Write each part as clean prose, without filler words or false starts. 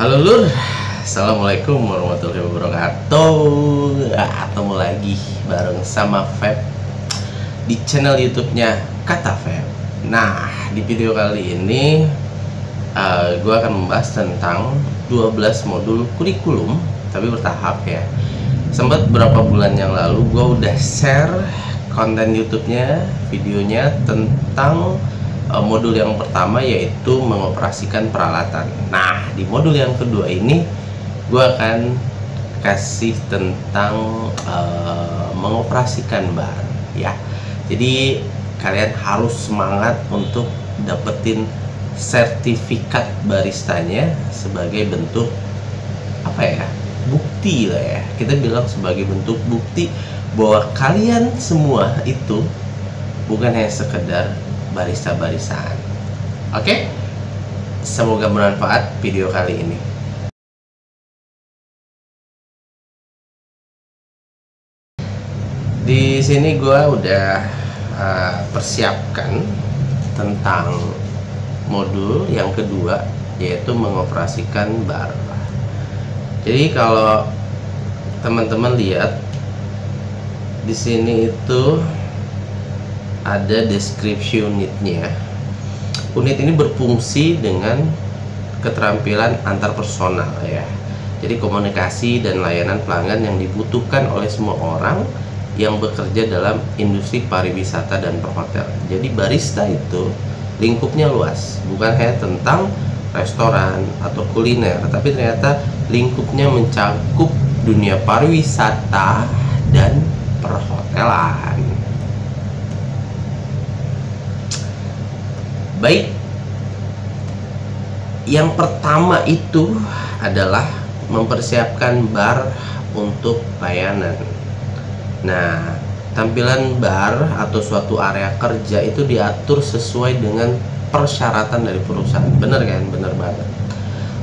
Halo Lur, Assalamualaikum warahmatullahi wabarakatuh. Ketemu lagi bareng sama Feb di channel YouTube-nya Kata Feb. Nah, di video kali ini gue akan membahas tentang 12 modul kurikulum, tapi bertahap ya. Sempat beberapa bulan yang lalu gue udah share konten YouTube-nya, videonya tentang modul yang pertama, yaitu mengoperasikan peralatan. Nah, di modul yang kedua ini gue akan kasih tentang mengoperasikan bar ya. Jadi kalian harus semangat untuk dapetin sertifikat baristanya sebagai bentuk apa ya, bukti lah ya, kita bilang sebagai bentuk bukti bahwa kalian semua itu bukan hanya sekedar barista-baristaan. Oke? Semoga bermanfaat video kali ini. Di sini gue udah persiapkan tentang modul yang kedua, yaitu mengoperasikan bar. Jadi kalau teman-teman lihat di sini itu ada deskripsi unitnya. Unit ini berfungsi dengan keterampilan antar personal ya. Jadi komunikasi dan layanan pelanggan yang dibutuhkan oleh semua orang yang bekerja dalam industri pariwisata dan perhotelan. Jadi barista itu lingkupnya luas, bukan hanya tentang restoran atau kuliner, tapi ternyata lingkupnya mencakup dunia pariwisata dan perhotelan. Baik, yang pertama itu adalah mempersiapkan bar untuk layanan. Nah, tampilan bar atau suatu area kerja itu diatur sesuai dengan persyaratan dari perusahaan. Bener kan? Bener banget.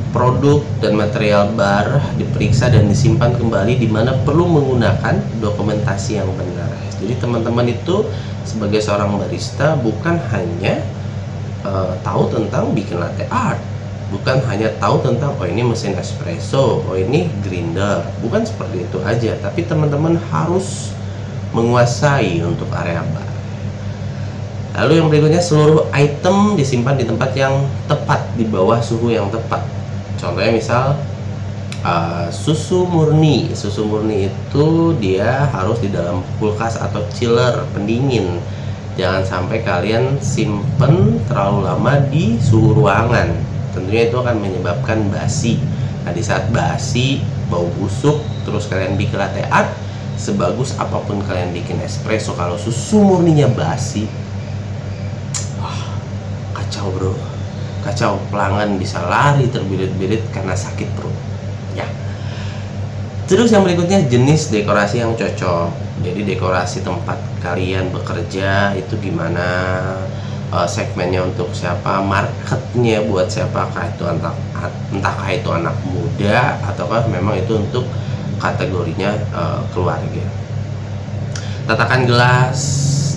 Produk dan material bar diperiksa dan disimpan kembali di mana perlu menggunakan dokumentasi yang benar. Jadi teman-teman itu sebagai seorang barista bukan hanya tahu tentang bikin latte art, bukan hanya tahu tentang oh ini mesin espresso, oh ini grinder, bukan seperti itu aja, tapi teman-teman harus menguasai untuk area bar. Lalu yang berikutnya, seluruh item disimpan di tempat yang tepat, di bawah suhu yang tepat. Contohnya misal susu murni itu dia harus di dalam kulkas atau chiller, pendingin. Jangan sampai kalian simpen terlalu lama di suhu ruangan, tentunya itu akan menyebabkan basi. Nah, di saat basi, bau busuk, terus kalian bikin latte art, sebagus apapun kalian bikin espresso, kalau susu murninya basi, kacau bro, kacau. Pelanggan bisa lari terbirit-birit karena sakit perut ya. Terus yang berikutnya, jenis dekorasi yang cocok. Jadi dekorasi tempat kalian bekerja itu gimana, segmennya untuk siapa, marketnya buat siapakah, itu entahkah itu anak muda ataukah memang itu untuk kategorinya keluarga. Tatakan gelas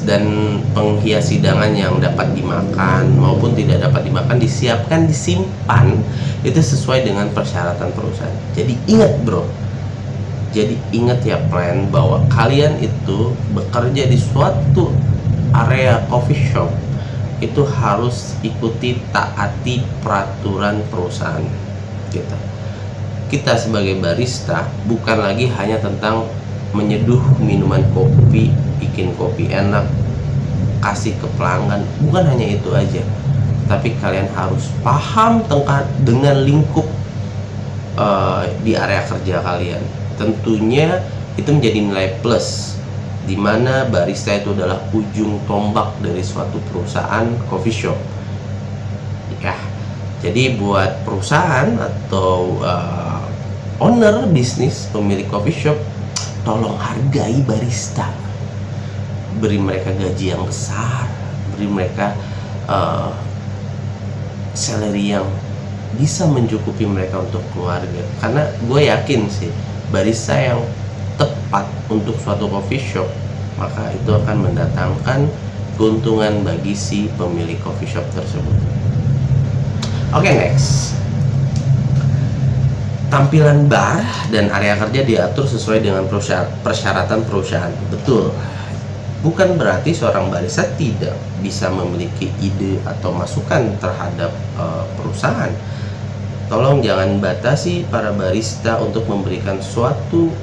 dan penghias hidangan yang dapat dimakan maupun tidak dapat dimakan disiapkan, disimpan itu sesuai dengan persyaratan perusahaan. Jadi ingat bro, jadi ingat ya plan, bahwa kalian itu bekerja di suatu area coffee shop itu harus ikuti, taati peraturan perusahaan kita. Kita sebagai barista bukan lagi hanya tentang menyeduh minuman kopi, bikin kopi enak, kasih ke pelanggan, bukan hanya itu aja, tapi kalian harus paham dengan lingkup di area kerja kalian. Tentunya itu menjadi nilai plus, di mana barista itu adalah ujung tombak dari suatu perusahaan coffee shop ya. Jadi buat perusahaan atau owner bisnis, pemilik coffee shop, tolong hargai barista, beri mereka gaji yang besar, beri mereka salary yang bisa mencukupi mereka untuk keluarga. Karena gue yakin sih, barista yang tepat untuk suatu coffee shop, maka itu akan mendatangkan keuntungan bagi si pemilik coffee shop tersebut. Oke, next. Tampilan bar dan area kerja diatur sesuai dengan persyaratan perusahaan. Betul. Bukan berarti seorang barista tidak bisa memiliki ide atau masukan terhadap perusahaan. Tolong jangan batasi para barista untuk memberikan suatu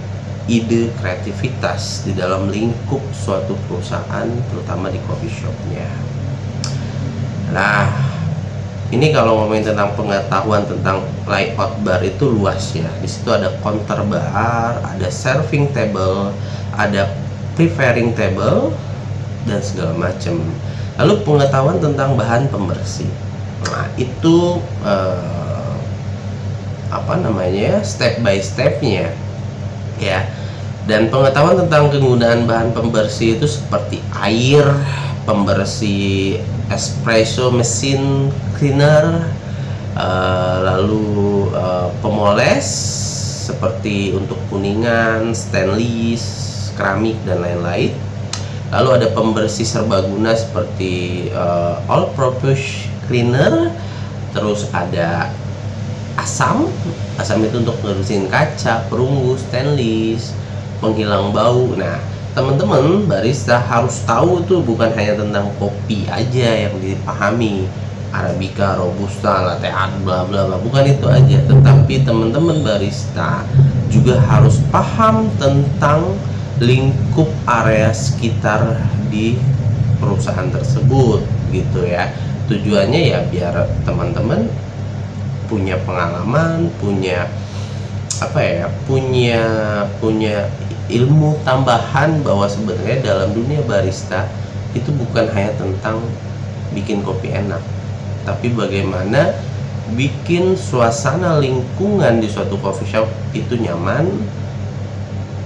ide kreativitas di dalam lingkup suatu perusahaan, terutama di coffee shopnya. Nah, ini kalau ngomongin tentang pengetahuan tentang layout bar itu luas ya. Di situ ada counter bar, ada serving table, ada preparing table, dan segala macam. Lalu pengetahuan tentang bahan pembersih. Nah, itu step by stepnya ya. Dan pengetahuan tentang penggunaan bahan pembersih itu seperti air, pembersih espresso mesin cleaner, lalu pemoles seperti untuk kuningan, stainless, keramik dan lain-lain. Lalu ada pembersih serbaguna seperti all purpose cleaner. Terus ada asam itu untuk ngebersihin kaca, perunggu, stainless, penghilang bau. Nah, teman-teman barista harus tahu tuh bukan hanya tentang kopi aja yang dipahami, arabica, robusta, latte art, bla bla bla, bukan itu aja, tetapi teman-teman barista juga harus paham tentang lingkup area sekitar di perusahaan tersebut gitu ya. Tujuannya ya biar teman-teman punya pengalaman, punya ilmu tambahan bahwa sebenarnya dalam dunia barista itu bukan hanya tentang bikin kopi enak, tapi bagaimana bikin suasana lingkungan di suatu coffee shop itu nyaman,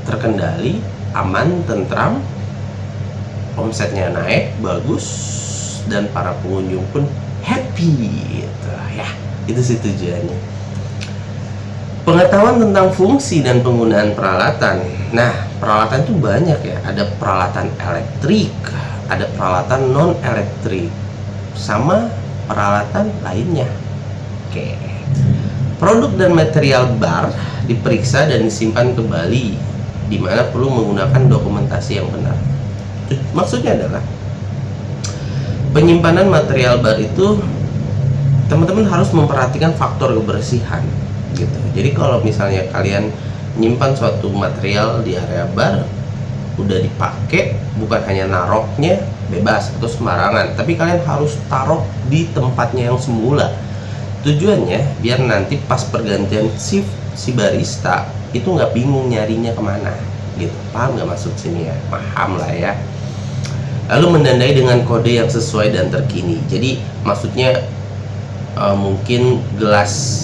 terkendali, aman, tentram, omsetnya naik, bagus, dan para pengunjung pun happy gitu ya. Itu sih tujuannya. Pengetahuan tentang fungsi dan penggunaan peralatan. Nah, peralatan itu banyak ya. Ada peralatan elektrik, ada peralatan non elektrik, sama peralatan lainnya. Oke. Produk dan material bar diperiksa dan disimpan kembali, di mana perlu menggunakan dokumentasi yang benar. Maksudnya adalah penyimpanan material bar itu teman-teman harus memperhatikan faktor kebersihan gitu. Jadi kalau misalnya kalian nyimpan suatu material di area bar, udah dipakai, bukan hanya naroknya bebas atau sembarangan, tapi kalian harus taruh di tempatnya yang semula. Tujuannya biar nanti pas pergantian shift si barista itu nggak bingung nyarinya kemana gitu. Paham nggak maksud sini ya? Paham lah ya. Lalu menandai dengan kode yang sesuai dan terkini. Jadi maksudnya mungkin gelas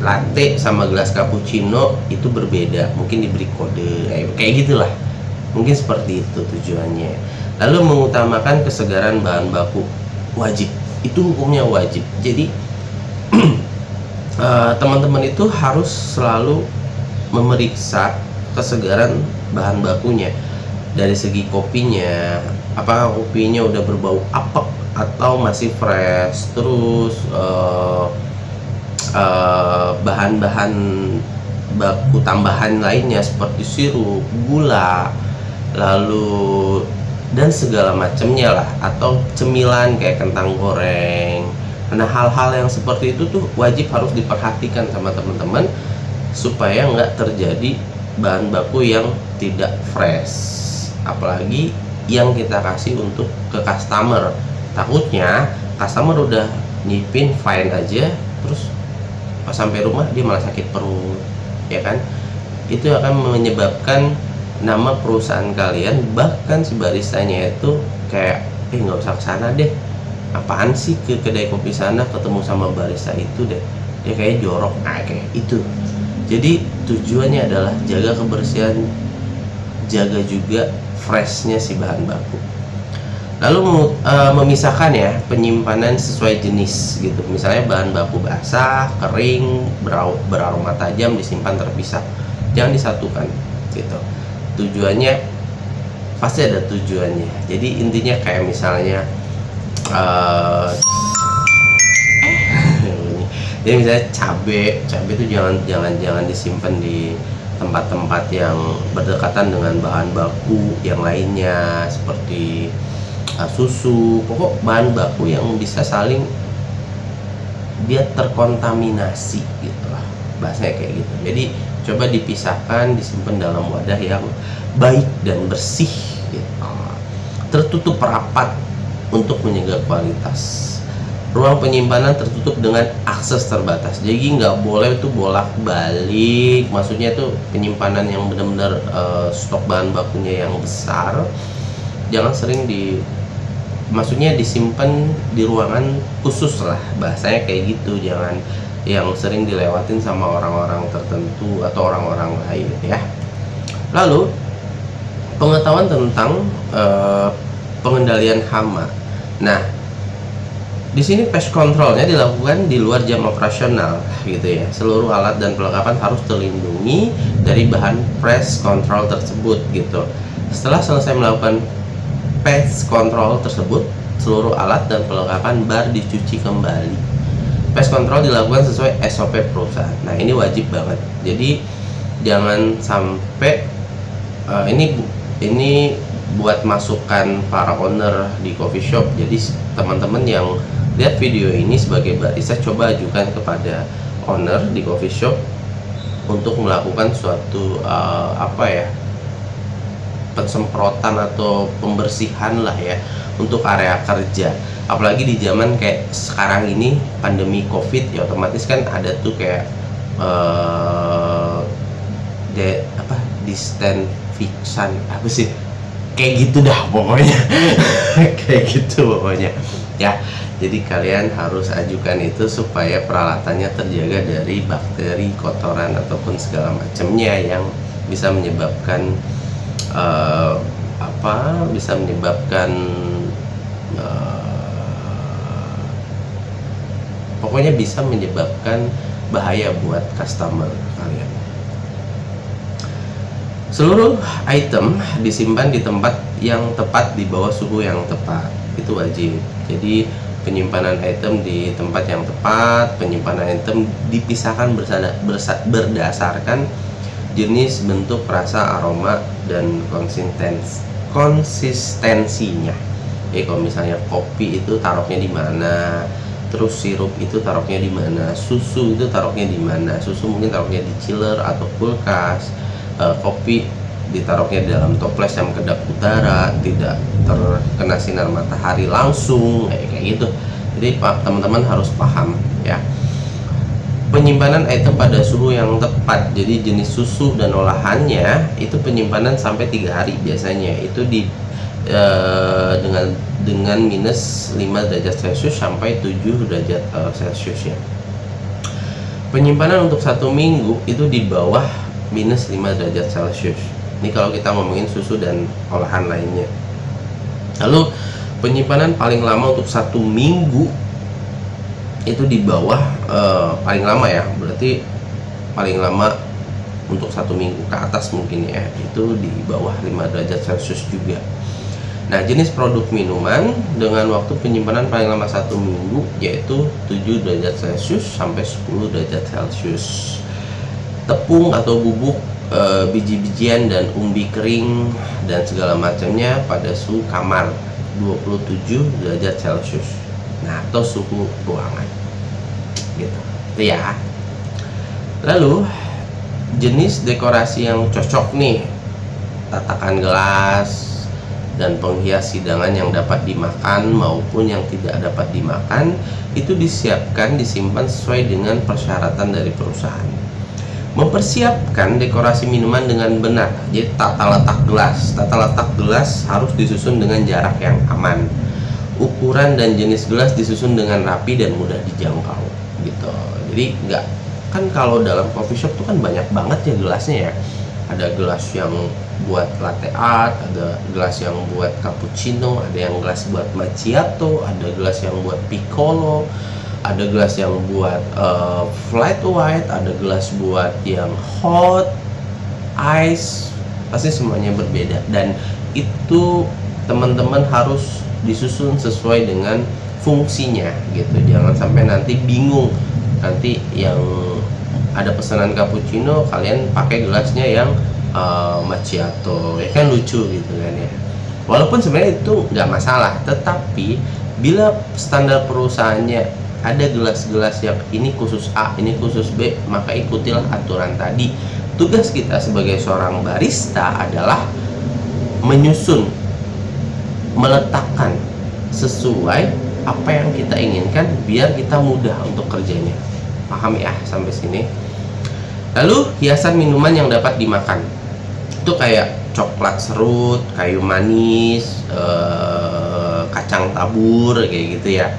latte sama gelas cappuccino itu berbeda, mungkin diberi kode kayak gitulah, mungkin seperti itu tujuannya. Lalu mengutamakan kesegaran bahan baku, wajib, itu hukumnya wajib. Jadi teman-teman itu harus selalu memeriksa kesegaran bahan bakunya dari segi kopinya, apakah kopinya udah berbau apek atau masih fresh. Terus bahan-bahan baku tambahan lainnya seperti sirup, gula, lalu dan segala macamnya lah, atau cemilan kayak kentang goreng. Nah, hal-hal yang seperti itu tuh wajib harus diperhatikan sama teman-teman supaya nggak terjadi bahan baku yang tidak fresh, apalagi yang kita kasih untuk ke customer. Takutnya customer udah nyipin fine aja, terus pas sampai rumah dia malah sakit perut, ya kan? Itu akan menyebabkan nama perusahaan kalian, bahkan si baristanya itu kayak nggak usah kesana deh, apaan sih ke kedai kopi sana ketemu sama barista itu deh, dia kayak jorok, kayak itu. Jadi tujuannya adalah jaga kebersihan, jaga juga freshnya si bahan baku. Lalu memisahkan ya penyimpanan sesuai jenis gitu. Misalnya bahan baku basah, kering, beraroma tajam disimpan terpisah, jangan disatukan gitu. Tujuannya pasti ada tujuannya. Jadi intinya kayak misalnya Jadi misalnya cabe itu jangan disimpan di tempat-tempat yang berdekatan dengan bahan baku yang lainnya seperti susu. Pokok bahan baku yang bisa saling dia terkontaminasi gitu lah, bahasanya kayak gitu. Jadi coba dipisahkan, disimpan dalam wadah yang baik dan bersih gitu. Tertutup rapat untuk menjaga kualitas. Ruang penyimpanan tertutup dengan akses terbatas, jadi nggak boleh tuh bolak-balik. Maksudnya tuh penyimpanan yang benar-benar stok bahan bakunya yang besar, jangan sering maksudnya disimpan di ruangan khusus lah, bahasanya kayak gitu. Jangan yang sering dilewatin sama orang-orang tertentu atau orang-orang lain ya. Lalu pengetahuan tentang pengendalian hama. Nah, di sini pest controlnya dilakukan di luar jam operasional gitu ya. Seluruh alat dan perlengkapan harus terlindungi dari bahan pest control tersebut gitu. Setelah selesai melakukan pest control tersebut, seluruh alat dan perlengkapan bar dicuci kembali. Pest control dilakukan sesuai SOP perusahaan. Nah, ini wajib banget. Jadi jangan sampai ini buat masukan para owner di coffee shop. Jadi teman-teman yang lihat video ini sebagai barista, coba ajukan kepada owner di coffee shop untuk melakukan suatu pensemprotan atau pembersihan lah ya untuk area kerja. Apalagi di zaman kayak sekarang ini pandemi COVID ya, otomatis kan ada tuh kayak disinfektan apa sih, kayak gitu dah pokoknya. Kayak gitu pokoknya ya. Jadi kalian harus ajukan itu supaya peralatannya terjaga dari bakteri, kotoran ataupun segala macamnya yang bisa menyebabkan pokoknya bisa menyebabkan bahaya buat customer kalian. Seluruh item disimpan di tempat yang tepat di bawah suhu yang tepat, itu wajib. Jadi penyimpanan item di tempat yang tepat, penyimpanan item dipisahkan berdasarkan jenis, bentuk, rasa, aroma, dan konsistensinya. Kalau misalnya kopi itu taruhnya di mana, terus sirup itu taruhnya di mana, susu itu taruhnya di mana. Susu mungkin taruhnya di chiller atau kulkas, kopi ditaruhnya di dalam toples yang kedap udara, tidak terkena sinar matahari langsung, kayak gitu. Jadi teman-teman harus paham ya. Penyimpanan item pada suhu yang tepat. Jadi jenis susu dan olahannya itu penyimpanan sampai 3 hari biasanya. Itu dengan minus 5 derajat Celcius sampai 7 derajat Celcius ya. Penyimpanan untuk 1 minggu itu di bawah minus 5 derajat Celcius. Ini kalau kita ngomongin susu dan olahan lainnya. Lalu penyimpanan paling lama untuk 1 minggu itu di bawah paling lama ya, berarti paling lama untuk 1 minggu ke atas mungkin ya, itu di bawah 5 derajat Celcius juga. Nah, jenis produk minuman dengan waktu penyimpanan paling lama 1 minggu yaitu 7 derajat Celcius sampai 10 derajat Celcius. Tepung atau bubuk, biji-bijian dan umbi kering dan segala macamnya pada suhu kamar 27 derajat Celcius. Nah, atau suhu ruangan gitu. Itu ya. Lalu jenis dekorasi yang cocok nih, tatakan gelas dan penghias hidangan yang dapat dimakan maupun yang tidak dapat dimakan itu disimpan sesuai dengan persyaratan dari perusahaan. Mempersiapkan dekorasi minuman dengan benar. Jadi tata letak gelas harus disusun dengan jarak yang aman. Ukuran dan jenis gelas disusun dengan rapi dan mudah dijangkau gitu. Jadi nggak, kan kalau dalam coffee shop tuh kan banyak banget ya gelasnya ya. Ada gelas yang buat latte art, ada gelas yang buat cappuccino, ada yang gelas buat macchiato, ada gelas yang buat piccolo, ada gelas yang buat flat white, ada gelas buat yang hot, ice, pasti semuanya berbeda. Dan itu teman-teman harus disusun sesuai dengan fungsinya gitu. Jangan sampai nanti bingung nanti yang ada pesanan cappuccino kalian pakai gelasnya yang macchiato, ya kan lucu gitu kan ya. Walaupun sebenarnya itu nggak masalah, tetapi bila standar perusahaannya ada gelas-gelas yang ini khusus A, ini khusus B, maka ikutilah aturan tadi. Tugas kita sebagai seorang barista adalah menyusun, meletakkan sesuai apa yang kita inginkan biar kita mudah untuk kerjanya. Paham ya sampai sini? Lalu hiasan minuman yang dapat dimakan itu kayak coklat serut, kayu manis, kacang tabur kayak gitu ya.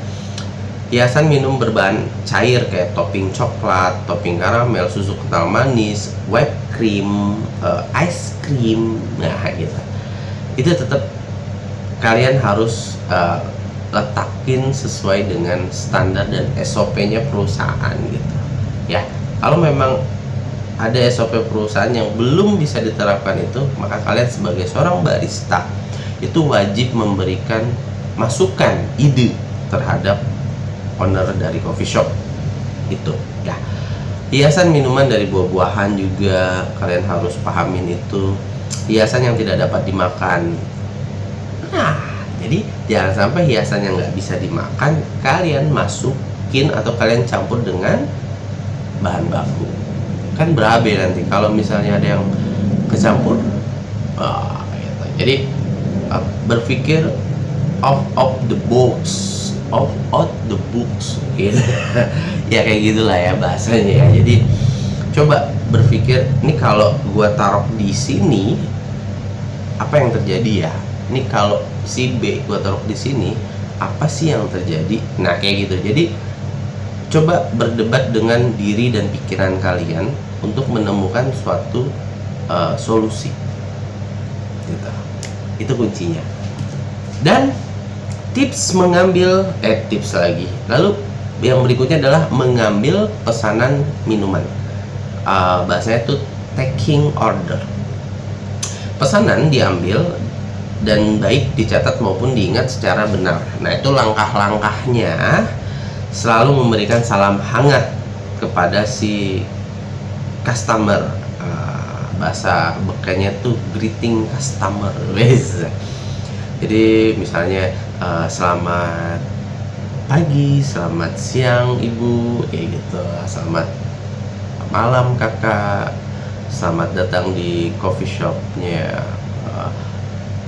Hiasan minum berbahan cair kayak topping coklat, topping karamel, susu kental manis, whipped cream, ice cream, nah gitu. Itu tetap kalian harus letakin sesuai dengan standar dan SOP-nya perusahaan gitu. Ya, kalau memang ada SOP perusahaan yang belum bisa diterapkan itu, maka kalian sebagai seorang barista itu wajib memberikan masukan, ide terhadap owner dari coffee shop itu ya. Hiasan minuman dari buah-buahan juga kalian harus pahamin itu. Hiasan yang tidak dapat dimakan, nah jadi jangan sampai hiasan yang nggak bisa dimakan kalian masukin atau kalian campur dengan bahan baku, kan berabe nanti kalau misalnya ada yang kecampur. Gitu. Jadi berpikir out the box, out the books gitu. Ya kayak gitulah ya bahasanya ya. Jadi coba berpikir, ini kalau gua taruh di sini apa yang terjadi ya, ini kalau si B gua taruh di sini apa sih yang terjadi. Nah kayak gitu. Jadi coba berdebat dengan diri dan pikiran kalian untuk menemukan suatu solusi gitu. Itu kuncinya. Dan tips mengambil tips lagi, lalu yang berikutnya adalah mengambil pesanan minuman. Bahasanya itu taking order. Pesanan diambil dan baik dicatat maupun diingat secara benar. Nah itu langkah-langkahnya. Selalu memberikan salam hangat kepada si customer. Bahasa bekannya tuh greeting customer. Jadi misalnya selamat pagi, selamat siang ibu, kayak gitu. Selamat malam kakak, selamat datang di coffee shopnya.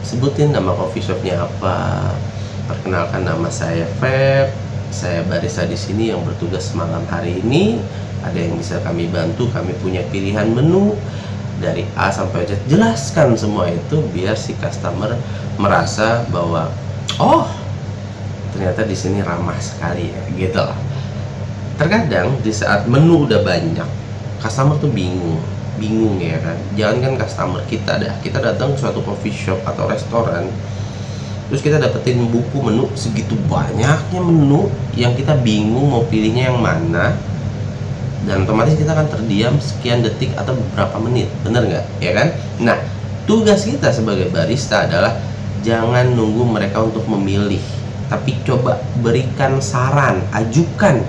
Sebutin nama coffee shopnya apa. Perkenalkan, nama saya Feb. Saya barista di sini yang bertugas malam hari ini. Ada yang bisa kami bantu? Kami punya pilihan menu dari A sampai Z. Jelaskan semua itu biar si customer merasa bahwa oh ternyata di sini ramah sekali ya, gitu lah. Terkadang di saat menu udah banyak, customer tuh bingung ya kan. Jangan kan customer kita datang ke suatu coffee shop atau restoran, terus kita dapetin buku menu segitu banyaknya menu yang kita bingung mau pilihnya yang mana, dan otomatis kita akan terdiam sekian detik atau beberapa menit, bener nggak ya kan? Nah tugas kita sebagai barista adalah jangan nunggu mereka untuk memilih, tapi coba berikan saran, ajukan,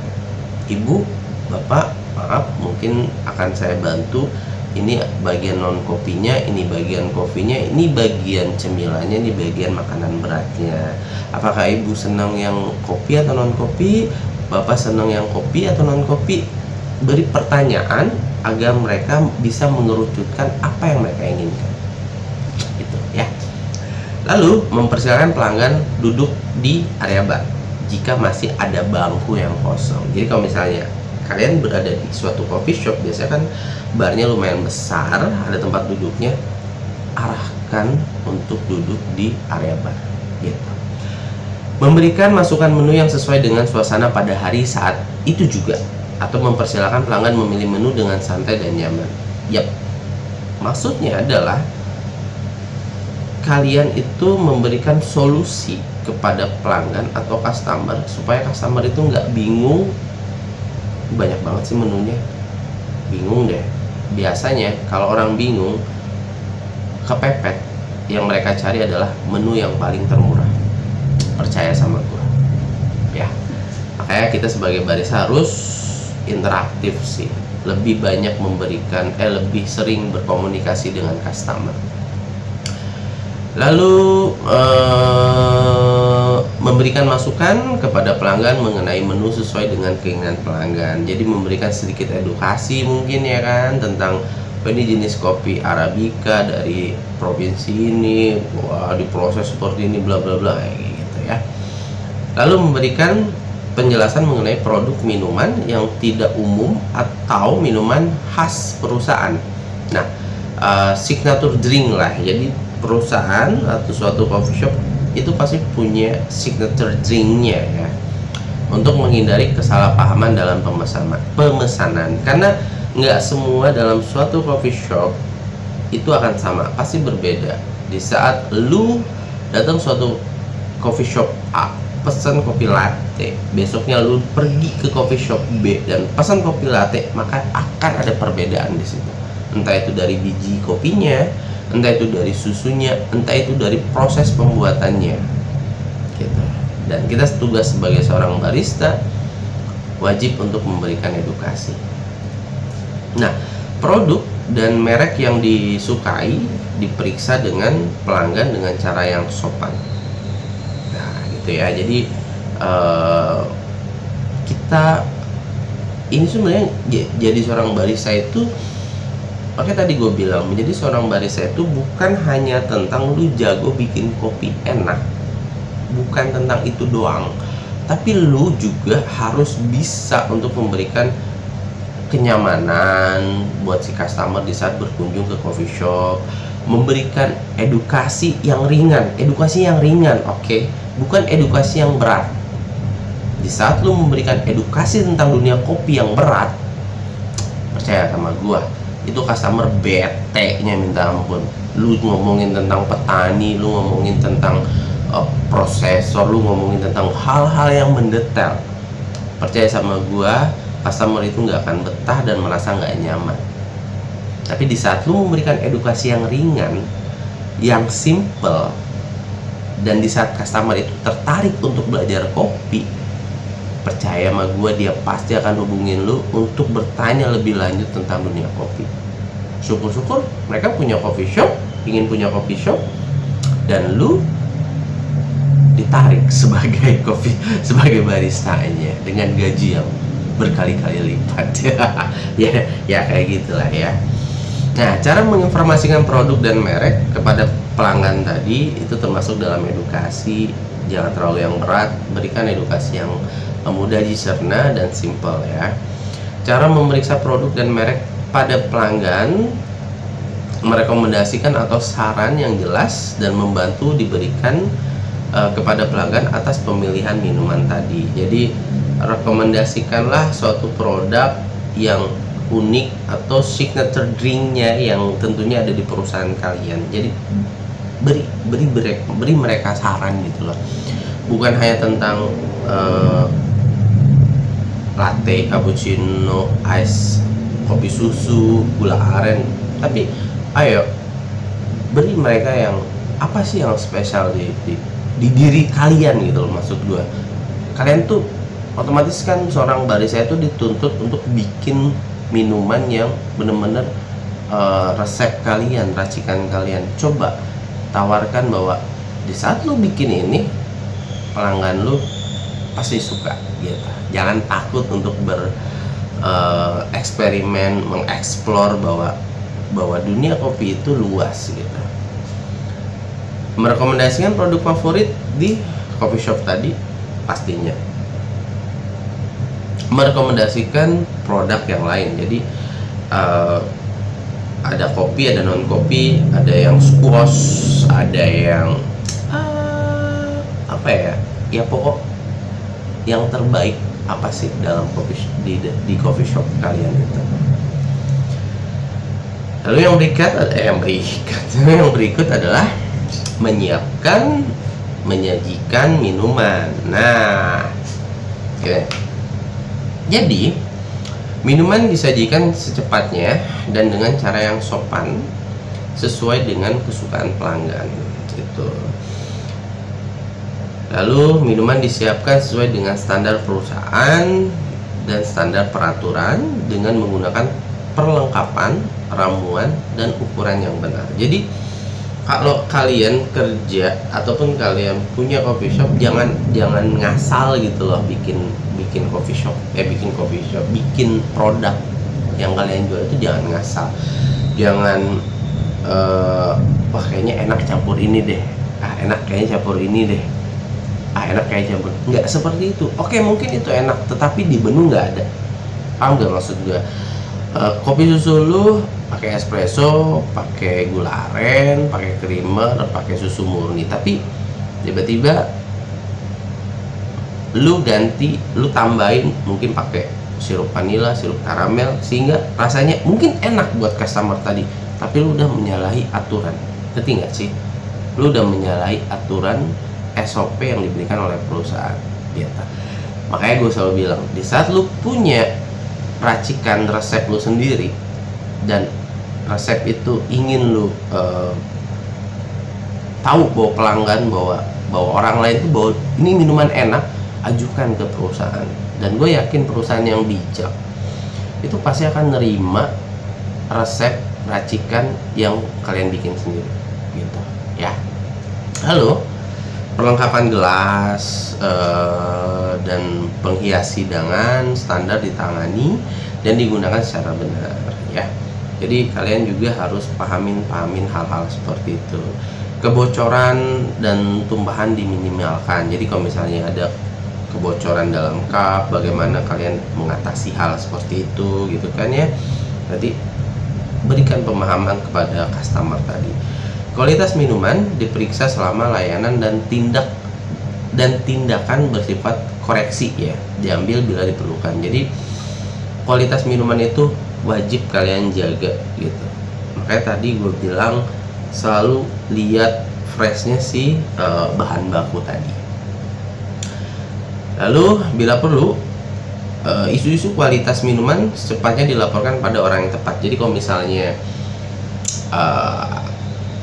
ibu, bapak, maaf mungkin akan saya bantu, ini bagian non kopinya, ini bagian kopinya, ini bagian cemilannya, ini bagian makanan beratnya. Apakah ibu senang yang kopi atau non kopi? Bapak senang yang kopi atau non kopi? Beri pertanyaan agar mereka bisa mengerucutkan apa yang mereka inginkan. Itu ya. Lalu mempersilakan pelanggan duduk di area bar jika masih ada bangku yang kosong. Jadi kalau misalnya kalian berada di suatu coffee shop, biasanya kan barnya lumayan besar, ada tempat duduknya, arahkan untuk duduk di area bar gitu. Memberikan masukan menu yang sesuai dengan suasana pada hari saat itu juga, atau mempersilahkan pelanggan memilih menu dengan santai dan nyaman. Yap, maksudnya adalah kalian itu memberikan solusi kepada pelanggan atau customer supaya customer itu nggak bingung. Banyak banget sih menunya, bingung deh. Biasanya kalau orang bingung, kepepet, yang mereka cari adalah menu yang paling termurah. Percaya sama gua ya. Makanya kita sebagai barista harus interaktif sih, lebih banyak memberikan lebih sering berkomunikasi dengan customer. Lalu memberikan masukan kepada pelanggan mengenai menu sesuai dengan keinginan pelanggan. Jadi memberikan sedikit edukasi mungkin ya kan, tentang ini jenis kopi Arabica dari provinsi ini, wah diproses seperti ini, bla bla bla gitu ya. Lalu memberikan penjelasan mengenai produk minuman yang tidak umum atau minuman khas perusahaan. Nah, signature drink lah. Jadi perusahaan atau suatu coffee shop itu pasti punya signature drinknya ya, untuk menghindari kesalahpahaman dalam pemesanan. Karena nggak semua dalam suatu coffee shop itu akan sama, pasti berbeda. Di saat lu datang suatu coffee shop A, pesan kopi latte, besoknya lu pergi ke coffee shop B dan pesan kopi latte, maka akan ada perbedaan di situ. Entah itu dari biji kopinya, entah itu dari susunya, entah itu dari proses pembuatannya gitu. Dan kita tugas sebagai seorang barista wajib untuk memberikan edukasi. Nah, produk dan merek yang disukai diperiksa dengan pelanggan dengan cara yang sopan. Nah, gitu ya. Jadi kita ini sebenarnya jadi seorang barista itu, makanya tadi gue bilang, menjadi seorang barista itu bukan hanya tentang lu jago bikin kopi enak, bukan tentang itu doang, tapi lu juga harus bisa untuk memberikan kenyamanan buat si customer di saat berkunjung ke coffee shop, memberikan edukasi yang ringan, oke? Bukan edukasi yang berat. Di saat lu memberikan edukasi tentang dunia kopi yang berat, percaya sama gua, itu customer bete-nya minta ampun. Lu ngomongin tentang petani, lu ngomongin tentang prosesor, lu ngomongin tentang hal-hal yang mendetail, percaya sama gua, customer itu nggak akan betah dan merasa nggak nyaman. Tapi di saat lu memberikan edukasi yang ringan, yang simple, dan di saat customer itu tertarik untuk belajar kopi, percaya sama gue, dia pasti akan hubungin lu untuk bertanya lebih lanjut tentang dunia kopi. Syukur-syukur mereka punya coffee shop, ingin punya coffee shop, dan lu ditarik sebagai baristanya dengan gaji yang berkali-kali lipat. ya kayak gitulah ya. Nah, cara menginformasikan produk dan merek kepada pelanggan tadi itu termasuk dalam edukasi. Jangan terlalu yang berat, berikan edukasi yang mudah dicerna dan simple ya. Cara memeriksa produk dan merek pada pelanggan, merekomendasikan atau saran yang jelas dan membantu diberikan kepada pelanggan atas pemilihan minuman tadi. Jadi rekomendasikanlah suatu produk yang unik atau signature drinknya yang tentunya ada di perusahaan kalian. Jadi beri mereka saran gitu loh, bukan hanya tentang latte, cappuccino, ice, kopi susu, gula aren, tapi ayo beri mereka yang apa sih yang spesial di diri kalian gitu loh. Maksud gue, kalian tuh otomatis kan seorang barista itu dituntut untuk bikin minuman yang bener-bener resep kalian, racikan kalian. Coba tawarkan bahwa di saat lu bikin ini, pelanggan lu pasti suka gitu. Jangan takut untuk bereksperimen, mengeksplor bahwa dunia kopi itu luas gitu. Merekomendasikan produk favorit di coffee shop tadi pastinya. Merekomendasikan produk yang lain. Jadi ada kopi, ada non kopi, ada yang squash, ada yang apa ya? Ya pokok yang terbaik apa sih dalam di coffee shop kalian itu. Lalu yang berikut adalah menyajikan minuman. Nah, okay. Jadi minuman disajikan secepatnya dan dengan cara yang sopan sesuai dengan kesukaan pelanggan gitu. Lalu minuman disiapkan sesuai dengan standar perusahaan dan standar peraturan dengan menggunakan perlengkapan, ramuan, dan ukuran yang benar. Jadi kalau kalian kerja ataupun kalian punya coffee shop, jangan ngasal gitu loh bikin coffee shop, bikin produk yang kalian jual itu jangan ngasal. Jangan wah kayaknya enak campur ini deh, enak kayaknya campur ini deh, enak kayak campur. Nggak seperti itu. Oke, mungkin itu enak, tetapi di menu nggak ada. Paham nggak maksud gue? Kopi susu lu pakai espresso, pakai gula aren, pakai creamer, pakai susu murni, tapi tiba-tiba lu tambahin mungkin pakai sirup vanila, sirup karamel, sehingga rasanya mungkin enak buat customer tadi, tapi lu udah menyalahi aturan. Ngerti nggak sih? Lu udah menyalahi aturan SOP yang diberikan oleh perusahaan gitu. Makanya gue selalu bilang, di saat lu punya racikan resep lu sendiri dan resep itu ingin lu tahu bahwa pelanggan, bahwa orang lain itu bahwa ini minuman enak, ajukan ke perusahaan. Dan gue yakin perusahaan yang bijak itu pasti akan nerima resep racikan yang kalian bikin sendiri gitu ya. Halo, perlengkapan gelas dan penghias hidangan standar ditangani dan digunakan secara benar ya. Jadi kalian juga harus pahamin hal-hal seperti itu. Kebocoran dan tumpahan diminimalkan. Jadi kalau misalnya ada kebocoran dalam cup, bagaimana kalian mengatasi hal seperti itu gitu kan ya. Jadi berikan pemahaman kepada customer tadi. Kualitas minuman diperiksa selama layanan dan tindakan bersifat koreksi ya, diambil bila diperlukan. Jadi kualitas minuman itu wajib kalian jaga gitu. Makanya tadi gue bilang selalu lihat freshnya si bahan baku tadi. Lalu bila perlu isu-isu kualitas minuman secepatnya dilaporkan pada orang yang tepat. Jadi kalau misalnya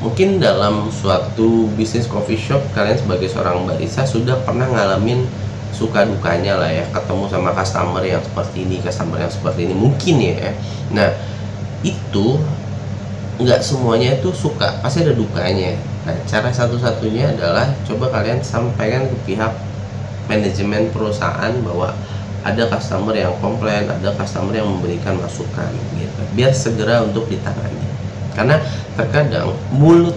mungkin dalam suatu bisnis coffee shop kalian sebagai seorang barista sudah pernah ngalamin suka dukanya lah ya, ketemu sama customer yang seperti ini, customer yang seperti ini mungkin ya. Nah itu nggak semuanya itu suka, pasti ada dukanya. Nah cara satu-satunya adalah coba kalian sampaikan ke pihak manajemen perusahaan bahwa ada customer yang komplain, ada customer yang memberikan masukan gitu, biar segera untuk ditangani. Karena terkadang mulut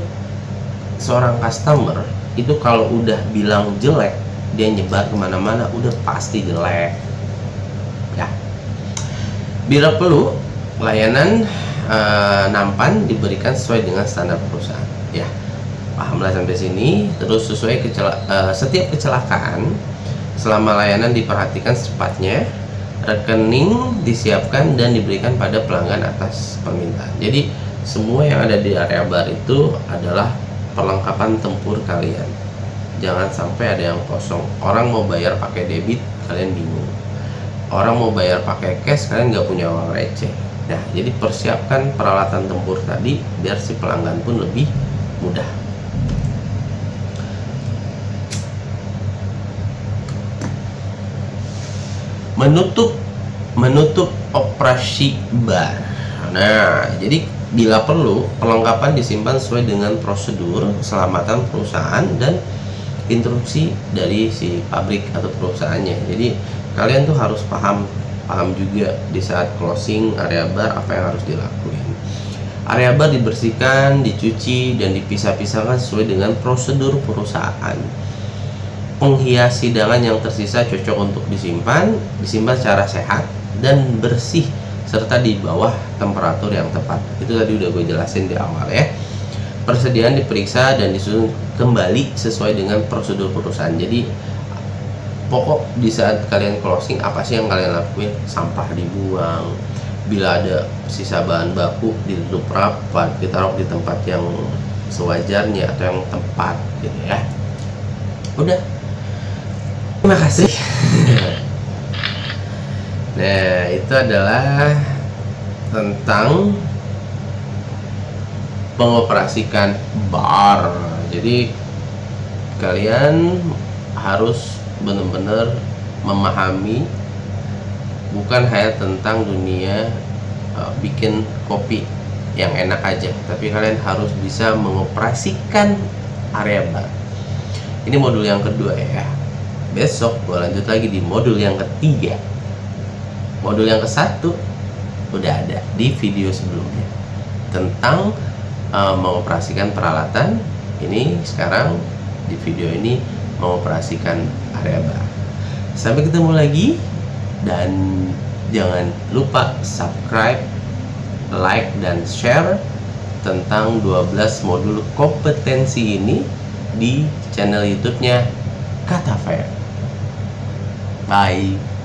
seorang customer itu kalau udah bilang jelek, dia nyebar kemana-mana, udah pasti jelek ya. Bila perlu layanan nampan diberikan sesuai dengan standar perusahaan ya. Pahamlah sampai sini. Terus sesuai setiap kecelakaan selama layanan diperhatikan secepatnya, rekening disiapkan dan diberikan pada pelanggan atas permintaan. Jadi semua yang ada di area bar itu adalah perlengkapan tempur kalian. Jangan sampai ada yang kosong. Orang mau bayar pakai debit, kalian bingung. Orang mau bayar pakai cash, kalian nggak punya uang receh. Nah, jadi persiapkan peralatan tempur tadi biar si pelanggan pun lebih mudah. Menutup operasi bar. Nah, jadi bila perlu perlengkapan disimpan sesuai dengan prosedur keselamatan perusahaan dan instruksi dari si pabrik atau perusahaannya. Jadi kalian tuh harus paham juga di saat closing area bar apa yang harus dilakuin. Area bar dibersihkan, dicuci, dan dipisah-pisahkan sesuai dengan prosedur perusahaan. Penghias hidangan yang tersisa cocok untuk disimpan secara sehat dan bersih serta di bawah temperatur yang tepat. Itu tadi udah gue jelasin di awal ya. Persediaan diperiksa dan disusun kembali sesuai dengan prosedur perusahaan. Jadi pokok di saat kalian closing apa sih yang kalian lakuin? Sampah dibuang, bila ada sisa bahan baku ditutup rapat, ditaruh di tempat yang sewajarnya atau yang tepat gitu ya. Udah, terima kasih. Nah itu adalah tentang mengoperasikan bar. Jadi kalian harus benar-benar memahami bukan hanya tentang dunia bikin kopi yang enak aja, tapi kalian harus bisa mengoperasikan area bar. Ini modul yang kedua ya. Besok gue lanjut lagi di modul yang ketiga. Modul yang ke-1 udah ada di video sebelumnya tentang mengoperasikan peralatan. Ini sekarang di video ini mengoperasikan area bar. Sampai ketemu lagi, dan jangan lupa subscribe, like, dan share tentang 12 modul kompetensi ini di channel YouTube-nya Kata Fair. Bye.